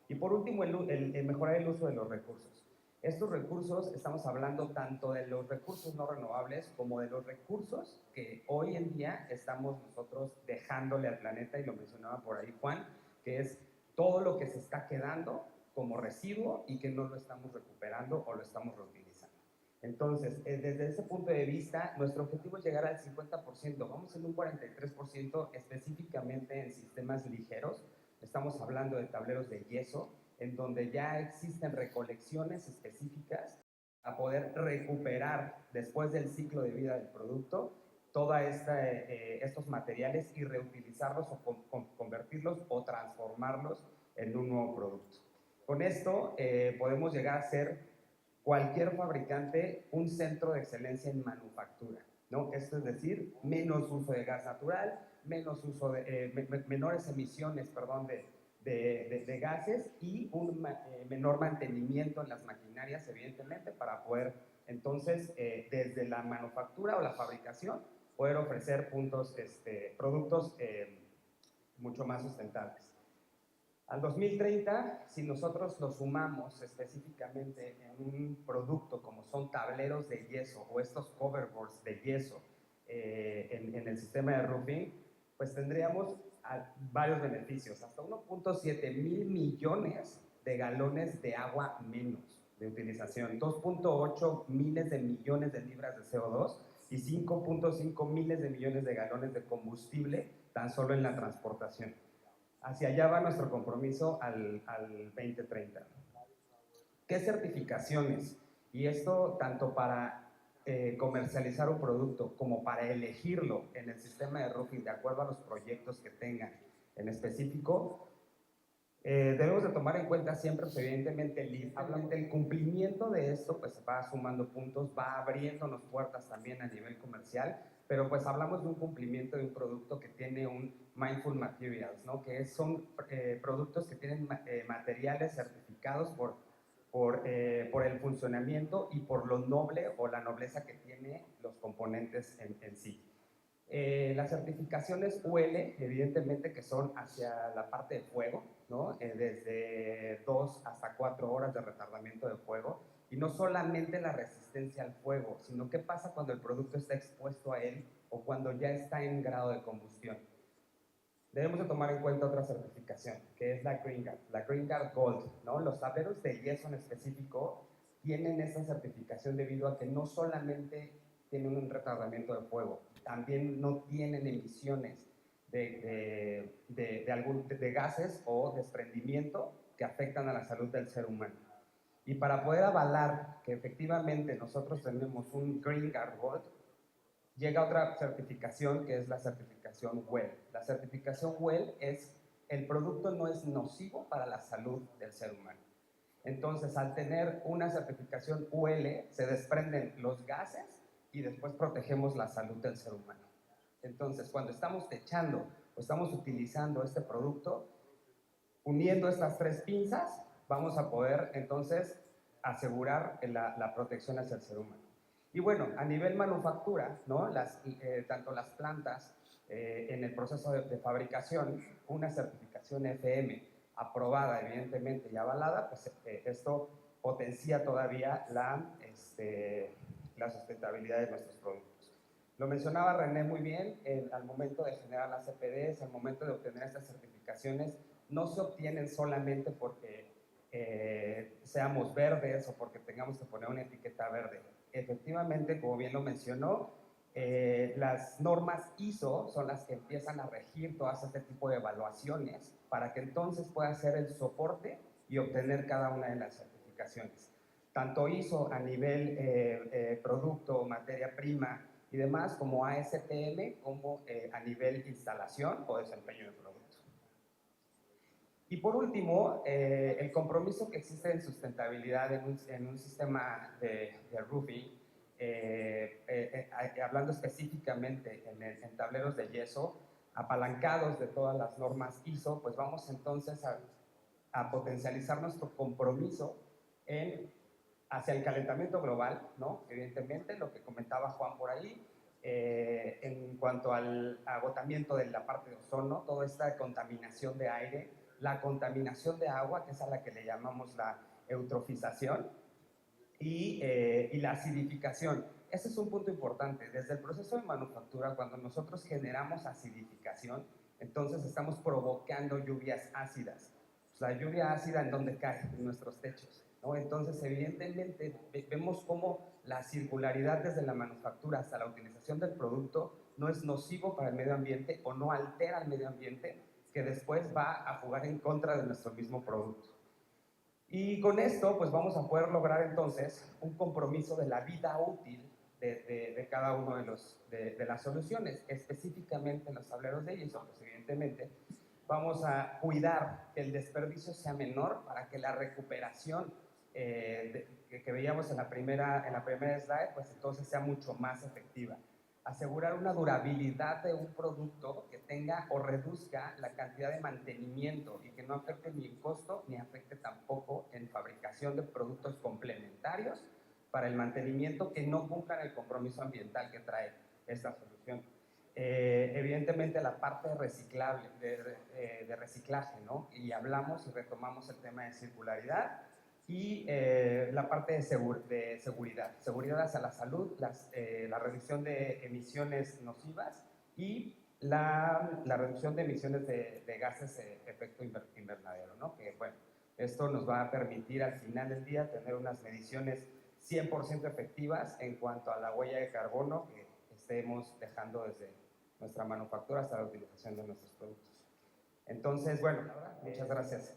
Y por último, el mejorar el uso de los recursos. Estos recursos, estamos hablando tanto de los recursos no renovables como de los recursos que hoy en día estamos nosotros dejándole al planeta, y lo mencionaba por ahí Juan, que es todo lo que se está quedando como residuo y que no lo estamos recuperando o lo estamos reutilizando. Entonces, desde ese punto de vista, nuestro objetivo es llegar al 50%, vamos en un 43% específicamente en sistemas ligeros. Estamos hablando de tableros de yeso, en donde ya existen recolecciones específicas a poder recuperar después del ciclo de vida del producto todos estos materiales y reutilizarlos o convertirlos o transformarlos en un nuevo producto. Con esto podemos llegar a ser cualquier fabricante un centro de excelencia en manufactura, ¿no? Esto es decir, menos uso de gas natural, menos uso menores emisiones, perdón, de gases y un menor mantenimiento en las maquinarias, evidentemente, para poder entonces, desde la manufactura o la fabricación, poder ofrecer productos mucho más sustentables. Al 2030, si nosotros lo sumamos específicamente en un producto como son tableros de yeso o estos coverboards de yeso en el sistema de roofing, pues tendríamos varios beneficios, hasta 1.7 mil millones de galones de agua menos de utilización, 2.8 miles de millones de libras de CO2 y 5.5 miles de millones de galones de combustible tan solo en la transportación. Hacia allá va nuestro compromiso al 2030. ¿Qué certificaciones? Y esto tanto para comercializar un producto como para elegirlo en el sistema de roofing de acuerdo a los proyectos que tengan en específico, debemos de tomar en cuenta siempre, pues, evidentemente, el cumplimiento de esto pues va sumando puntos, va abriéndonos puertas también a nivel comercial, pero pues hablamos de un cumplimiento de un producto que tiene un Mindful Materials, ¿no? Que son productos que tienen materiales certificados por el funcionamiento y por lo noble o la nobleza que tiene los componentes en sí. Las certificaciones UL, evidentemente que son hacia la parte de fuego, ¿no? Desde 2 hasta 4 horas de retardamiento de fuego, y no solamente la resistencia al fuego, sino qué pasa cuando el producto está expuesto a él o cuando ya está en grado de combustión. Debemos de tomar en cuenta otra certificación, que es la Green Guard Gold, ¿no? Los tableros de yeso en específico tienen esta certificación debido a que no solamente tienen un retardamiento de fuego, también no tienen emisiones de gases o desprendimiento que afectan a la salud del ser humano. Y para poder avalar que efectivamente nosotros tenemos un Green Guard Gold, llega otra certificación que es la certificación WELL. La certificación WELL es el producto no es nocivo para la salud del ser humano. Entonces, al tener una certificación UL, se desprenden los gases y después protegemos la salud del ser humano. Entonces, cuando estamos techando o estamos utilizando este producto, uniendo estas tres pinzas, vamos a poder entonces asegurar la protección hacia el ser humano. Y bueno, a nivel manufactura, ¿no? Tanto las plantas en el proceso de fabricación, una certificación FM aprobada evidentemente y avalada, pues esto potencia todavía la sustentabilidad de nuestros productos. Lo mencionaba René muy bien, al momento de generar las CPDs, al momento de obtener estas certificaciones, no se obtienen solamente porque seamos verdes o porque tengamos que poner una etiqueta verde. Efectivamente, como bien lo mencionó, las normas ISO son las que empiezan a regir todo este tipo de evaluaciones para que entonces pueda ser el soporte y obtener cada una de las certificaciones. Tanto ISO a nivel producto, materia prima y demás, como ASTM, como a nivel instalación o desempeño de producto. Y por último, el compromiso que existe en sustentabilidad en un sistema de roofing, hablando específicamente en tableros de yeso, apalancados de todas las normas ISO, pues vamos entonces a potencializar nuestro compromiso hacia el calentamiento global, ¿no? Evidentemente, lo que comentaba Juan por ahí, en cuanto al agotamiento de la parte de ozono, toda esta contaminación de aire, la contaminación de agua, que es a la que le llamamos la eutrofización, y la acidificación. Ese es un punto importante. Desde el proceso de manufactura, cuando nosotros generamos acidificación, entonces estamos provocando lluvias ácidas. Pues la lluvia ácida, ¿en dónde cae? En nuestros techos, ¿no? Entonces, evidentemente, vemos cómo la circularidad desde la manufactura hasta la utilización del producto no es nocivo para el medio ambiente o no altera el medio ambiente, que después va a jugar en contra de nuestro mismo producto. Y con esto, pues vamos a poder lograr entonces un compromiso de la vida útil de cada uno de las soluciones, específicamente en los tableros de yeso, pues evidentemente vamos a cuidar que el desperdicio sea menor para que la recuperación que veíamos en la primera slide, pues entonces sea mucho más efectiva. Asegurar una durabilidad de un producto que tenga o reduzca la cantidad de mantenimiento y que no afecte ni el costo ni afecte tampoco en fabricación de productos complementarios para el mantenimiento que no cumplan el compromiso ambiental que trae esta solución. Evidentemente la parte reciclable, de reciclaje, ¿no? Y hablamos y retomamos el tema de circularidad y la parte de seguridad hacia la salud, la reducción de emisiones nocivas y la reducción de emisiones de gases de efecto invernadero, ¿no? Que bueno, esto nos va a permitir al final del día tener unas mediciones 100% efectivas en cuanto a la huella de carbono que estemos dejando desde nuestra manufactura hasta la utilización de nuestros productos. Entonces, bueno, muchas gracias.